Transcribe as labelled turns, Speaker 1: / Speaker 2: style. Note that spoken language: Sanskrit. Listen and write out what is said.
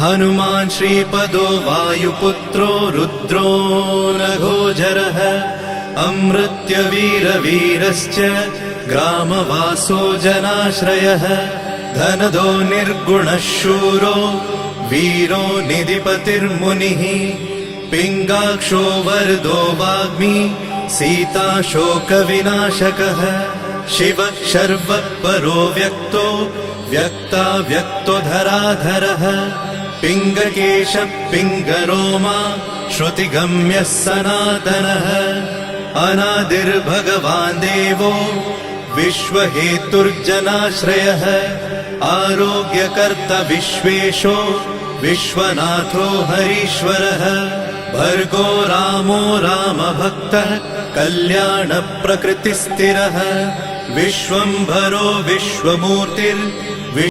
Speaker 1: हनुमान् श्रीपदो वायुपुत्रो रुद्रो नघोजरः अमृत्यवीरवीरश्च ग्रामवासो जनाश्रयः धनदो निर्गुणः शूरो वीरो निधिपतिर्मुनिः पिङ्गाक्षो वरदो वाग्मी सीताशोकविनाशकः शिवः शर्वः परो व्यक्तो व्यक्ताव्यक्तो धराधरः पिङ्गकेशः पिङ्गरोमा श्रुतिगम्यः सनातनः अनादिर्भगवान् देवो विश्वहेतुर्जनाश्रयः आरोग्यकर्ता विश्वेशो विश्वनाथो हरीश्वरः भर्गो रामो रामभक्तः कल्याणप्रकृतिस्थिरः विश्वम्भरो विश्वमूर्तिर्